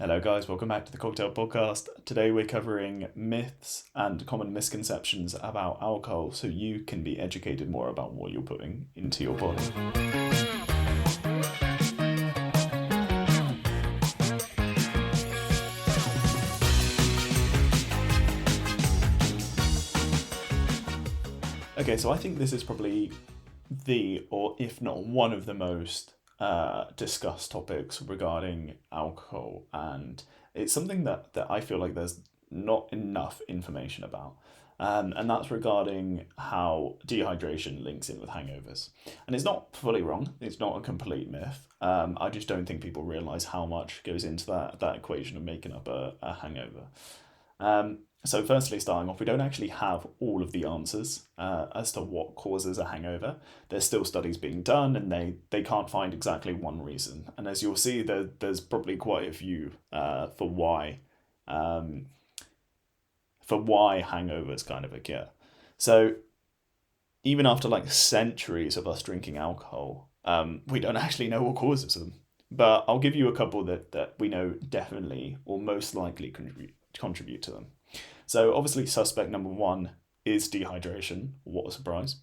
Hello, guys. Welcome back to the Cocktail Podcast. Today we're covering myths and common misconceptions about alcohol so you can be educated more about what you're putting into your body. Okay, so I think this is probably or if not one of the most discussed topics regarding alcohol, and it's something that I feel like there's not enough information about. And that's regarding how dehydration links in with hangovers. And it's not fully wrong, it's not a complete myth. I just don't think people realise how much goes into that equation of making up a hangover. So firstly, starting off, we don't actually have all of the answers as to what causes a hangover. There's still studies being done, and they can't find exactly one reason. And as you'll see, there's probably quite a few for why hangovers kind of occur. So even after like centuries of us drinking alcohol, we don't actually know what causes them. But I'll give you a couple that we know definitely or most likely contribute to them. So obviously, suspect number one is dehydration. What a surprise.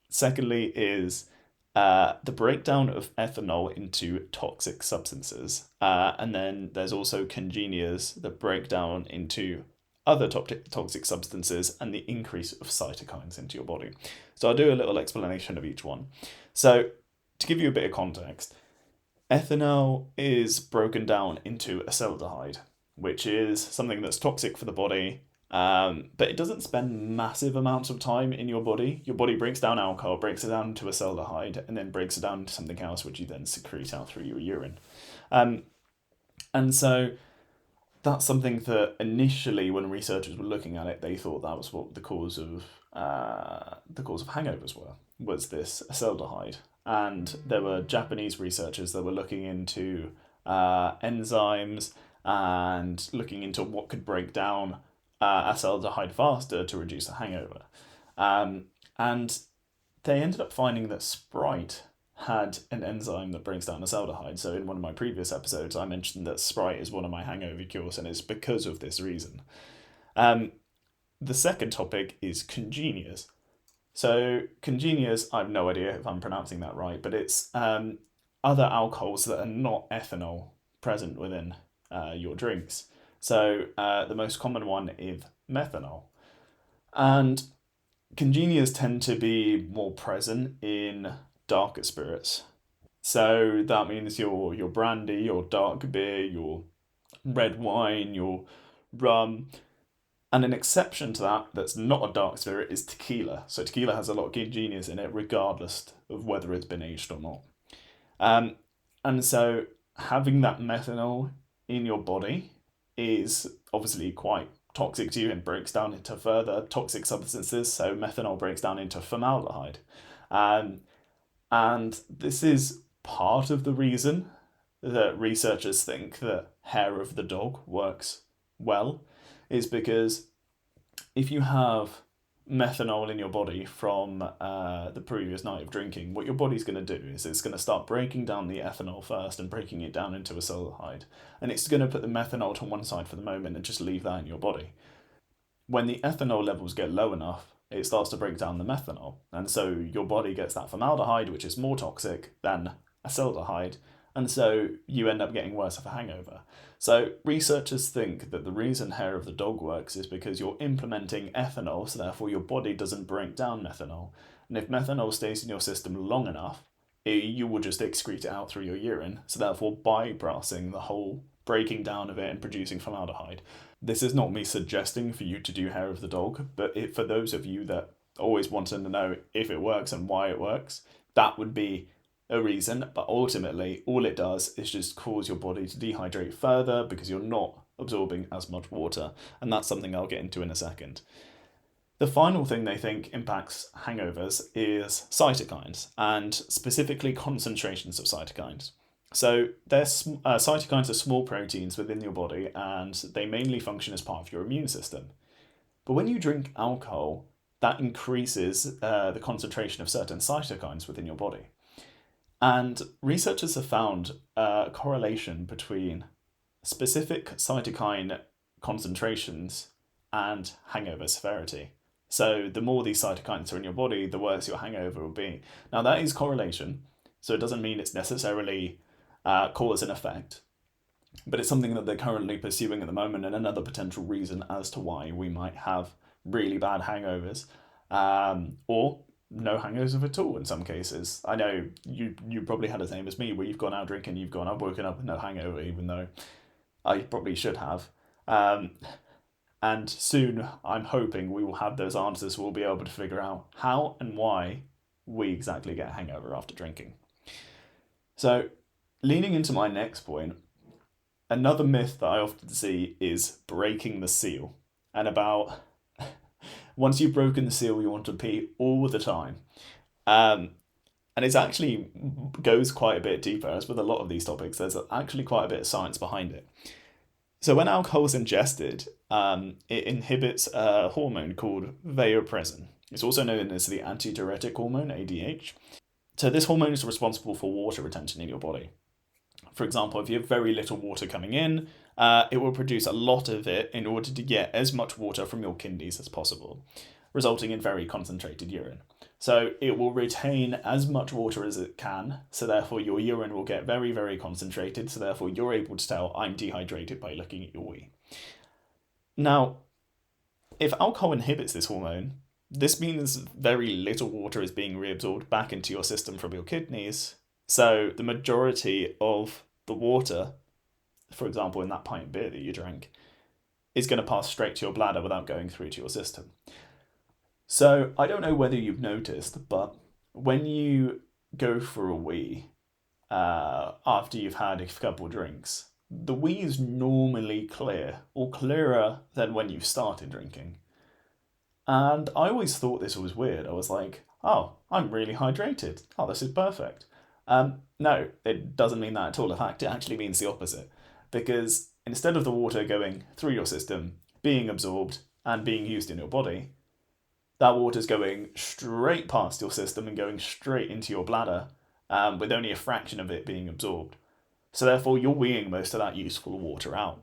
Secondly is the breakdown of ethanol into toxic substances. And then there's also congeners that break down into other toxic substances and the increase of cytokines into your body. So I'll do a little explanation of each one. So to give you a bit of context, ethanol is broken down into acetaldehyde, which is something that's toxic for the body, but it doesn't spend massive amounts of time in your body. Your body breaks down alcohol, breaks it down to acetaldehyde, and then breaks it down to something else, which you then secrete out through your urine. And so that's something that initially, when researchers were looking at it, they thought that was what the cause of hangovers was this acetaldehyde. And there were Japanese researchers that were looking into enzymes and looking into what could break down acetaldehyde faster to reduce the hangover. And they ended up finding that Sprite had an enzyme that breaks down acetaldehyde. So in one of my previous episodes, I mentioned that Sprite is one of my hangover cures, and it's because of this reason. The second topic is congeners. So congeners, I have no idea if I'm pronouncing that right, but it's other alcohols that are not ethanol present within your drinks. So the most common one is methanol. And congeners tend to be more present in darker spirits. So that means your brandy, your dark beer, your red wine, your rum. And an exception to that that's not a dark spirit is tequila. So tequila has a lot of congeners in it, regardless of whether it's been aged or not. And so having that methanol in your body is obviously quite toxic to you and breaks down into further toxic substances. So methanol breaks down into formaldehyde. And this is part of the reason that researchers think that hair of the dog works well, is because if you have methanol in your body from the previous night of drinking, what your body's going to do is it's going to start breaking down the ethanol first and breaking it down into acetaldehyde. And it's going to put the methanol to one side for the moment and just leave that in your body. When the ethanol levels get low enough, it starts to break down the methanol. And so your body gets that formaldehyde, which is more toxic than acetaldehyde. And so you end up getting worse of a hangover. So researchers think that the reason hair of the dog works is because you're implementing ethanol, so therefore your body doesn't break down methanol. And if methanol stays in your system long enough, you will just excrete it out through your urine, so therefore bypassing the whole breaking down of it and producing formaldehyde. This is not me suggesting for you to do hair of the dog, but for those of you that always wanted to know if it works and why it works, that would be a reason. But ultimately, all it does is just cause your body to dehydrate further because you're not absorbing as much water. And that's something I'll get into in a second. The final thing they think impacts hangovers is cytokines, and specifically concentrations of cytokines. So cytokines are small proteins within your body, and they mainly function as part of your immune system. But when you drink alcohol, that increases the concentration of certain cytokines within your body. And researchers have found a correlation between specific cytokine concentrations and hangover severity. So the more these cytokines are in your body, the worse your hangover will be. Now that is correlation, so it doesn't mean it's necessarily cause and effect, but it's something that they're currently pursuing at the moment, and another potential reason as to why we might have really bad hangovers, or no hangovers at all in some cases. I know you probably had the same as me, where you've gone out drinking, I've woken up with no hangover, even though I probably should have. Um, and soon, I'm hoping we will have those answers. We'll be able to figure out how and why we exactly get a hangover after drinking. So, leaning into my next point, another myth that I often see is breaking the seal. And about once you've broken the seal, you want to pee all the time. Um, and it actually goes quite a bit deeper, as with a lot of these topics. There's actually quite a bit of science behind it. So when alcohol is ingested, it inhibits a hormone called vasopressin. It's also known as the antidiuretic hormone, ADH. So this hormone is responsible for water retention in your body. For example, if you have very little water coming in, it will produce a lot of it in order to get as much water from your kidneys as possible, resulting in very concentrated urine. So it will retain as much water as it can, so therefore your urine will get very, very concentrated, so therefore you're able to tell I'm dehydrated by looking at your wee. Now, if alcohol inhibits this hormone, this means very little water is being reabsorbed back into your system from your kidneys, so the majority of the water, for example, in that pint of beer that you drank, is going to pass straight to your bladder without going through to your system. So I don't know whether you've noticed, but when you go for a wee after you've had a couple of drinks, the wee is normally clear, or clearer than when you started drinking. And I always thought this was weird. I was like, oh, I'm really hydrated. Oh, this is perfect. No, it doesn't mean that at all. In fact, it actually means the opposite. Because instead of the water going through your system, being absorbed, and being used in your body, that water's going straight past your system and going straight into your bladder, with only a fraction of it being absorbed. So therefore, you're weeing most of that useful water out.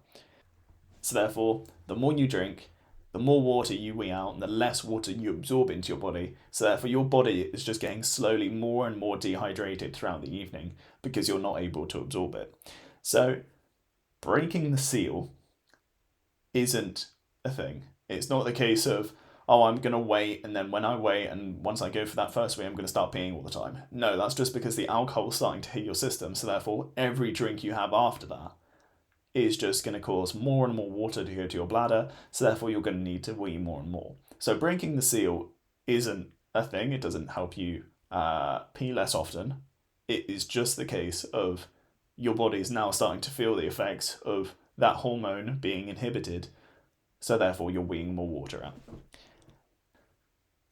So therefore, the more you drink, the more water you wee out, and the less water you absorb into your body. So therefore, your body is just getting slowly more and more dehydrated throughout the evening because you're not able to absorb it. So breaking the seal isn't a thing. It's not the case of, oh, I'm going to wait, and then when I wait, and once I go for that first wee, I'm going to start peeing all the time. No, that's just because the alcohol's starting to hit your system, so therefore every drink you have after that is just going to cause more and more water to go to your bladder, so therefore you're going to need to wee more and more. So breaking the seal isn't a thing. It doesn't help you pee less often. It is just the case of your body is now starting to feel the effects of that hormone being inhibited, so therefore you're weeing more water out.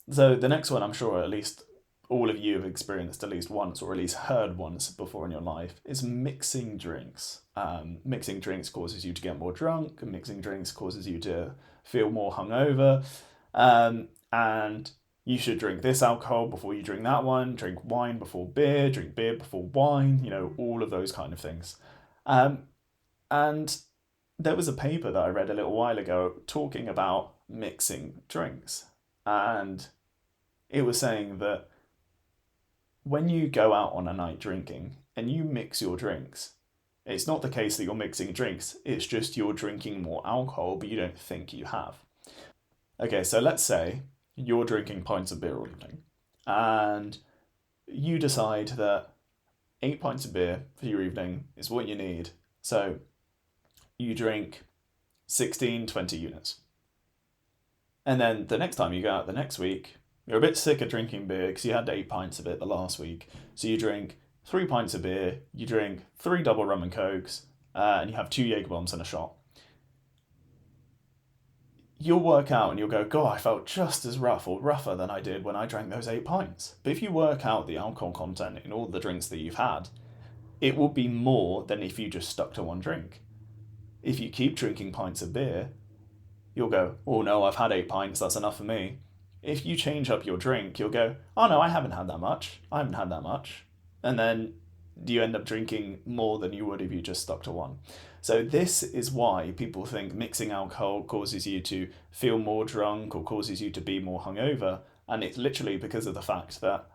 So the next one, I'm sure at least all of you have experienced at least once, or at least heard once before in your life, is mixing drinks. Mixing drinks causes you to get more drunk, and mixing drinks causes you to feel more hungover. And you should drink this alcohol before you drink that one, drink wine before beer, drink beer before wine, all of those kind of things. And there was a paper that I read a little while ago talking about mixing drinks. And it was saying that when you go out on a night drinking and you mix your drinks, it's not the case that you're mixing drinks, it's just you're drinking more alcohol, but you don't think you have. Okay, so let's say you're drinking pints of beer all evening, and you decide that 8 pints of beer for your evening is what you need. So you drink 16, 20 units. And then the next time you go out the next week, you're a bit sick of drinking beer because you had 8 pints of it the last week. So you drink 3 pints of beer, you drink 3 double rum and cokes, and you have 2 Jaeger bombs and a shot. You'll work out and you'll go, God, I felt just as rough or rougher than I did when I drank those 8 pints. But if you work out the alcohol content in all the drinks that you've had, it will be more than if you just stuck to one drink. If you keep drinking pints of beer, you'll go, oh no, I've had 8 pints, that's enough for me. If you change up your drink, you'll go, oh no, I haven't had that much. And then you end up drinking more than you would if you just stuck to one. So this is why people think mixing alcohol causes you to feel more drunk or causes you to be more hungover, and it's literally because of the fact that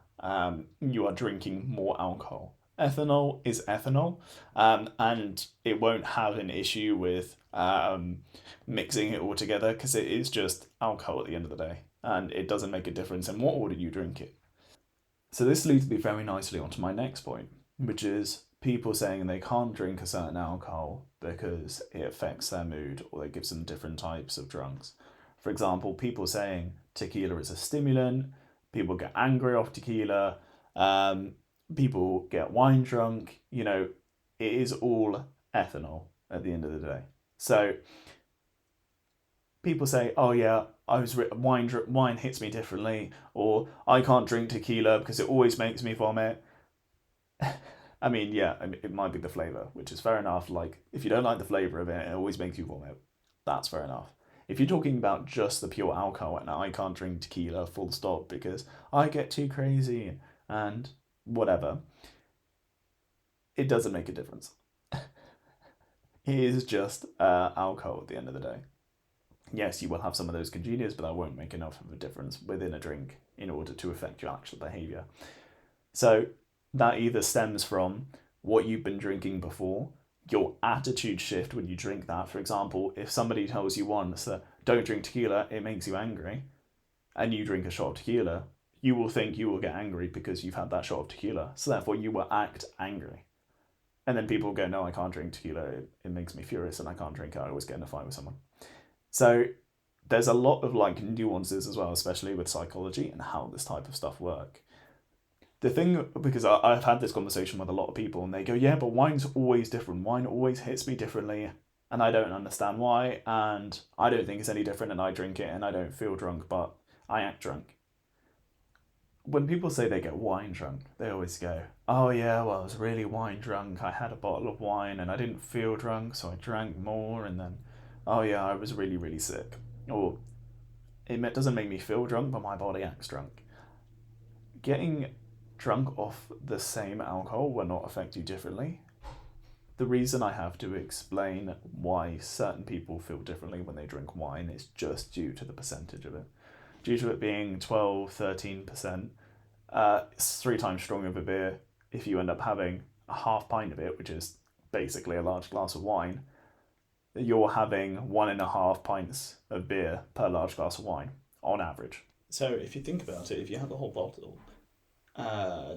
you are drinking more alcohol. Ethanol is ethanol, and it won't have an issue with mixing it all together because it is just alcohol at the end of the day, and it doesn't make a difference in what order you drink it. So this leads me very nicely onto my next point, which is people saying they can't drink a certain alcohol because it affects their mood or it gives them different types of drunks. For example, people saying tequila is a stimulant, people get angry off tequila, um, people get wine drunk. It is all ethanol at the end of the day. So people say, "Oh yeah, wine hits me differently," or "I can't drink tequila because it always makes me vomit." I mean, yeah, it might be the flavor, which is fair enough. Like, if you don't like the flavor of it, it always makes you vomit. That's fair enough. If you're talking about just the pure alcohol, and I can't drink tequila full stop because I get too crazy and whatever, it doesn't make a difference. It is just alcohol at the end of the day. Yes, you will have some of those congenias, but that won't make enough of a difference within a drink in order to affect your actual behavior. So that either stems from what you've been drinking before, your attitude shift when you drink that. For example, if somebody tells you once that don't drink tequila, it makes you angry, and you drink a shot of tequila, you will think you will get angry because you've had that shot of tequila. So therefore, you will act angry. And then people go, no, I can't drink tequila. It makes me furious and I can't drink it. I always get in a fight with someone. So there's a lot of like nuances as well, especially with psychology and how this type of stuff work. The thing, because I've had this conversation with a lot of people and they go, yeah, but wine's always different. Wine always hits me differently and I don't understand why. And I don't think it's any different and I drink it and I don't feel drunk, but I act drunk. When people say they get wine drunk, they always go, oh yeah, well, I was really wine drunk. I had a bottle of wine and I didn't feel drunk, so I drank more. And then, oh yeah, I was really, really sick. Or it doesn't make me feel drunk, but my body acts drunk. Getting drunk off the same alcohol will not affect you differently. The reason I have to explain why certain people feel differently when they drink wine is just due to the percentage of it. Due to it being 12, 13%, it's 3 times stronger of a beer. If you end up having a half pint of it, which is basically a large glass of wine, you're having 1.5 pints of beer per large glass of wine on average. So if you think about it, if you have a whole bottle,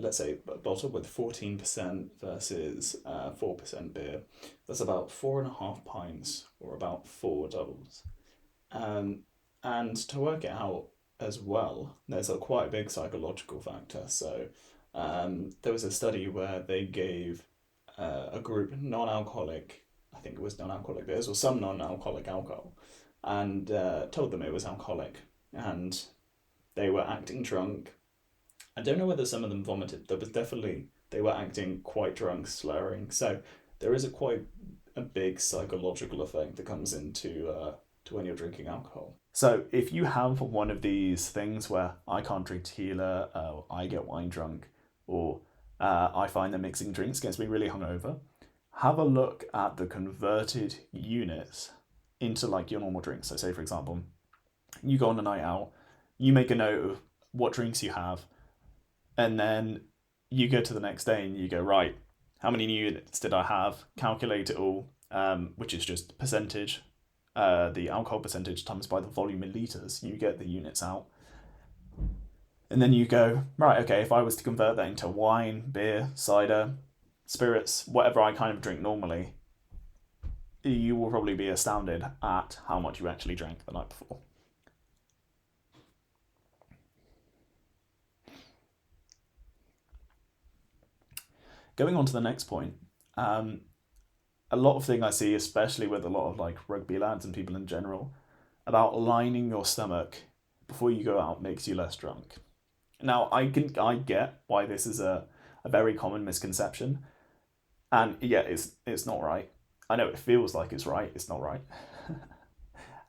let's say a bottle with 14% versus 4% beer, that's about 4.5 pints or about 4 doubles. And to work it out as well, there's a quite big psychological factor. So there was a study where they gave a group non-alcoholic, I think it was non-alcoholic beers or some non-alcoholic alcohol, and told them it was alcoholic, and they were acting drunk. I don't know whether some of them vomited. There was definitely they were acting quite drunk, slurring. So there is quite a big psychological effect that comes into to when you're drinking alcohol. So if you have one of these things where I can't drink tequila, I get wine drunk, or I find that mixing drinks gets me really hungover, have a look at the converted units into like your normal drinks. So say for example, you go on a night out, you make a note of what drinks you have, and then you go to the next day and you go, right, how many units did I have? Calculate it all, which is just percentage, the alcohol percentage times by the volume in litres. You get the units out. And then you go, right, okay, if I was to convert that into wine, beer, cider, spirits, whatever I kind of drink normally, you will probably be astounded at how much you actually drank the night before. Going on to the next point, a lot of thing I see, especially with a lot of like rugby lads and people in general, about lining your stomach before you go out makes you less drunk. Now I get why this is a very common misconception, and yeah, it's not right. I know it feels like it's right. It's not right.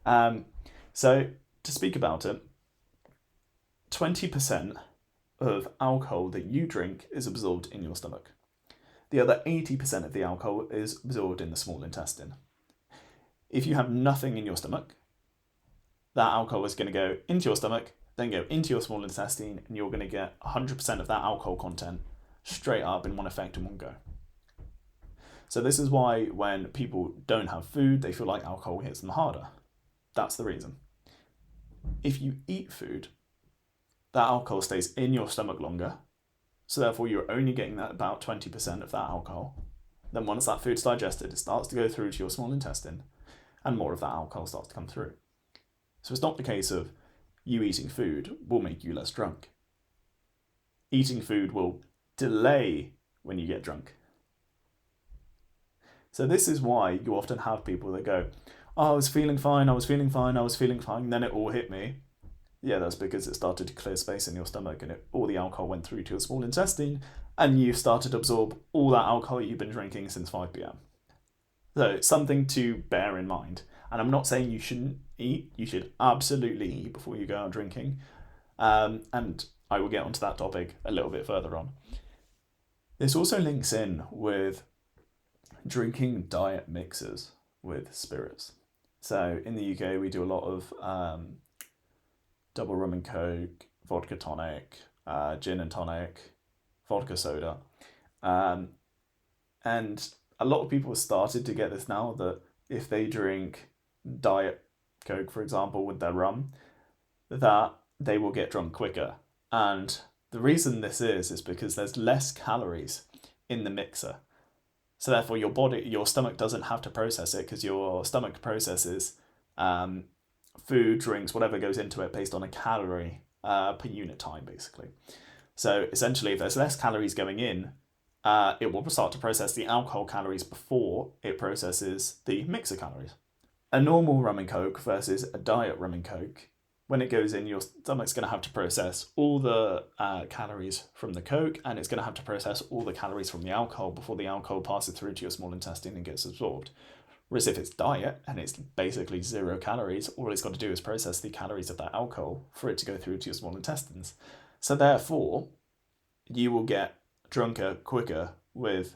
um, so to speak about it, 20% of alcohol that you drink is absorbed in your stomach. The other 80% of the alcohol is absorbed in the small intestine. If you have nothing in your stomach, that alcohol is going to go into your stomach, then go into your small intestine, and you're going to get 100% of that alcohol content straight up in one effect in one go. So this is why when people don't have food, they feel like alcohol hits them harder. That's the reason. If you eat food, that alcohol stays in your stomach longer, so therefore you're only getting that about 20% of that alcohol. Then once that food's digested, it starts to go through to your small intestine, and more of that alcohol starts to come through. So it's not the case of you eating food will make you less drunk. Eating food will delay when you get drunk. So this is why you often have people that go, oh, I was feeling fine, then it all hit me. Yeah, that's because it started to clear space in your stomach and all the alcohol went through to your small intestine and you started to absorb all that alcohol you've been drinking since 5 p.m. So it's something to bear in mind. And I'm not saying you shouldn't eat, you should absolutely eat before you go out drinking. And I will get onto that topic a little bit further on. This also links in with drinking diet mixers with spirits. So in the UK, we do a lot of double rum and coke, vodka tonic, gin and tonic, vodka soda. And a lot of people have started to get this now that if they drink diet coke, for example, with their rum, that they will get drunk quicker. And the reason this is because there's less calories in the mixer. So therefore your stomach doesn't have to process it because your stomach processes food, drinks, whatever goes into it based on a calorie per unit time, basically. So essentially, if there's less calories going in, it will start to process the alcohol calories before it processes the mixer calories. A normal rum and coke versus a diet rum and coke, when it goes in, your stomach's going to have to process all the calories from the coke, and it's going to have to process all the calories from the alcohol before the alcohol passes through to your small intestine and gets absorbed. Whereas if it's diet and it's basically 0 calories, all it's got to do is process the calories of that alcohol for it to go through to your small intestines. So therefore, you will get drunker quicker with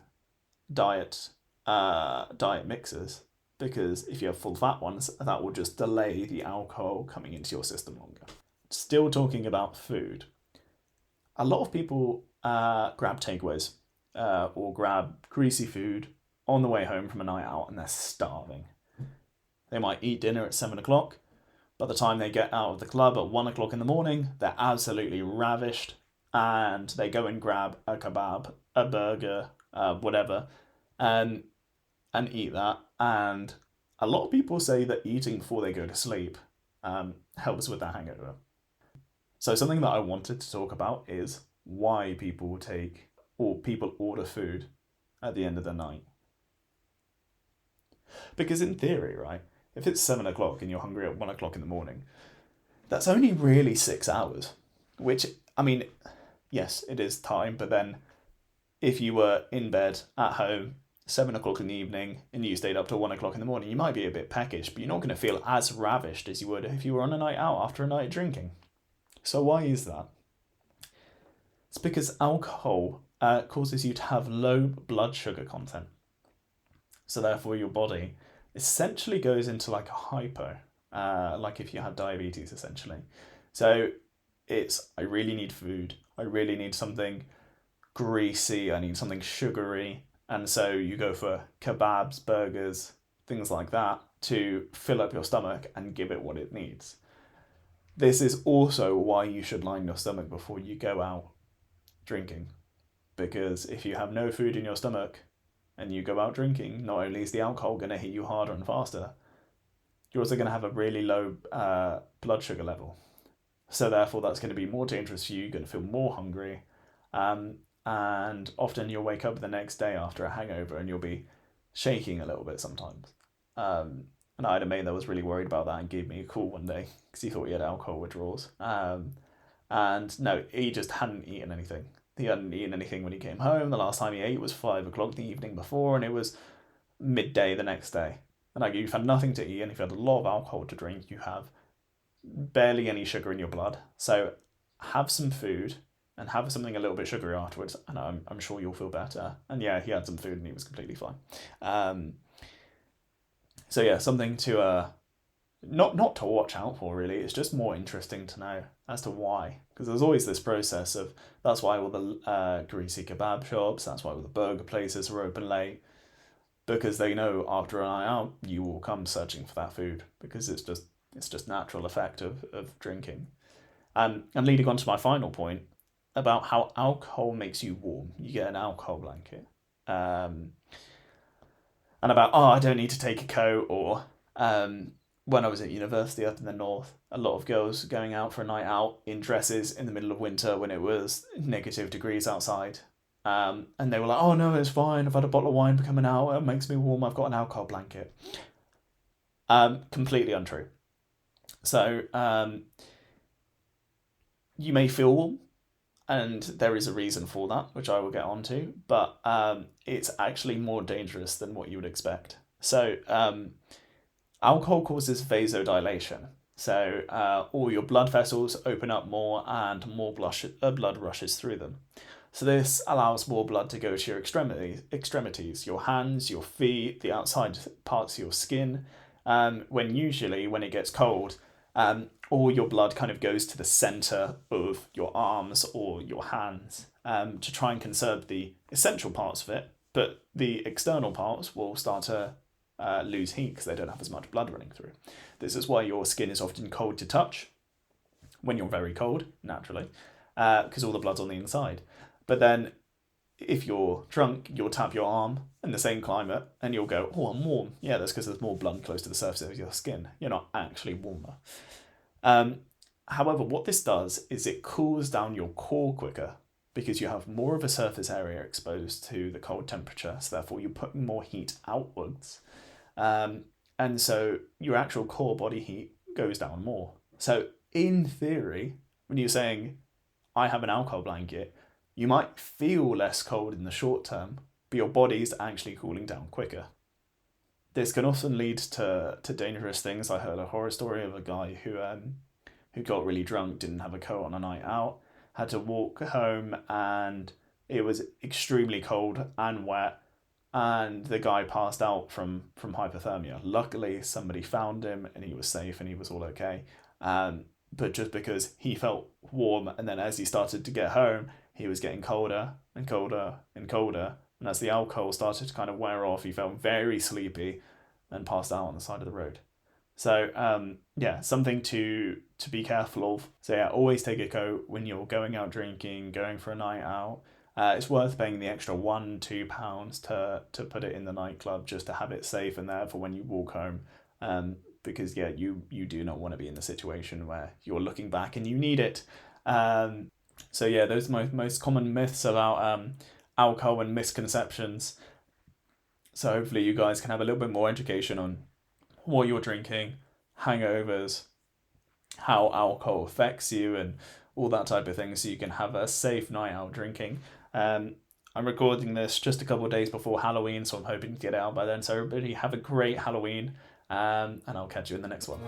diet mixers, because if you have full fat ones, that will just delay the alcohol coming into your system longer. Still talking about food, a lot of people grab takeaways or grab greasy food on the way home from a night out and they're starving. They might eat dinner at 7 o'clock. By the time they get out of the club at 1 o'clock in the morning, they're absolutely ravished and they go and grab a kebab, a burger, whatever, and eat that. And a lot of people say that eating before they go to sleep helps with that hangover. So something that I wanted to talk about is why people order food at the end of the night. Because in theory, right, if it's 7 o'clock and you're hungry at 1 o'clock in the morning, that's only really 6 hours. Which, I mean, yes, it is time, but then if you were in bed at home 7 o'clock in the evening and you stayed up till 1 o'clock in the morning, you might be a bit peckish, but you're not going to feel as ravished as you would if you were on a night out after a night of drinking. So why is that? It's because alcohol causes you to have low blood sugar content. So therefore your body essentially goes into like a hypo, like if you had diabetes essentially. So it's, I really need food, I really need something greasy, I need something sugary, and so you go for kebabs, burgers, things like that to fill up your stomach and give it what it needs. This is also why you should line your stomach before you go out drinking, because if you have no food in your stomach and you go out drinking, not only is the alcohol going to hit you harder and faster, you're also going to have a really low blood sugar level. So therefore that's going to be more dangerous for you, you're going to feel more hungry, and often you'll wake up the next day after a hangover and you'll be shaking a little bit sometimes. And I had a mate that was really worried about that and gave me a call one day because he thought he had alcohol withdrawals. And no, he just hadn't eaten anything. He hadn't eaten anything when he came home. The last time he ate was 5 o'clock the evening before, and it was midday the next day. And like, you've had nothing to eat, and if you've had a lot of alcohol to drink, you have barely any sugar in your blood. So have some food and have something a little bit sugary afterwards, and I'm sure you'll feel better. And yeah, he had some food and he was completely fine. So yeah, something to not to watch out for really. It's just more interesting to know as to why, because there's always this process of that's why all the greasy kebab shops, that's why all the burger places are open late, because they know after a night out you will come searching for that food because it's just natural effect of drinking. And leading on to my final point about how alcohol makes you warm, you get an alcohol blanket. Um, and about, oh, I don't need to take a coat, or when I was at university up in the north, a lot of girls going out for a night out in dresses in the middle of winter when it was -degrees outside. And they were like, oh no, it's fine. I've had a bottle of wine coming out. It makes me warm. I've got an alcohol blanket. Completely untrue. So you may feel warm, and there is a reason for that, which I will get onto, but it's actually more dangerous than what you would expect. So alcohol causes vasodilation. So all your blood vessels open up more and more blood rushes through them. So this allows more blood to go to your extremities, your hands, your feet, the outside parts of your skin. When it gets cold, all your blood kind of goes to the center of your arms or your hands to try and conserve the essential parts of it, but the external parts will start to lose heat because they don't have as much blood running through. This is why your skin is often cold to touch when you're very cold, naturally, because all the blood's on the inside. But then if you're drunk, you'll tap your arm in the same climate and you'll go, oh, I'm warm. Yeah, that's because there's more blood close to the surface of your skin. You're not actually warmer. However, what this does is it cools down your core quicker because you have more of a surface area exposed to the cold temperature, so therefore you're putting more heat outwards. And so your actual core body heat goes down more. So in theory, when you're saying, I have an alcohol blanket, you might feel less cold in the short term, but your body's actually cooling down quicker. This can often lead to dangerous things. I heard a horror story of a guy who got really drunk, didn't have a coat on a night out, had to walk home, and it was extremely cold and wet, and the guy passed out from hypothermia. Luckily, somebody found him, and he was safe, and he was all okay. But just because he felt warm, and then as he started to get home, he was getting colder and colder and colder. And as the alcohol started to kind of wear off, he felt very sleepy and passed out on the side of the road. So yeah, something to be careful of. So yeah, always take a coat when you're going out drinking, going for a night out. It's worth paying the extra £1-2 to put it in the nightclub just to have it safe and there for when you walk home. Because yeah, you do not want to be in the situation where you're looking back and you need it. So yeah, those are most common myths about alcohol and misconceptions. So hopefully you guys can have a little bit more education on what you're drinking, hangovers, how alcohol affects you, and all that type of thing, so you can have a safe night out drinking. I'm recording this just a couple of days before Halloween, so I'm hoping to get it out by then. So everybody have a great Halloween, and I'll catch you in the next one.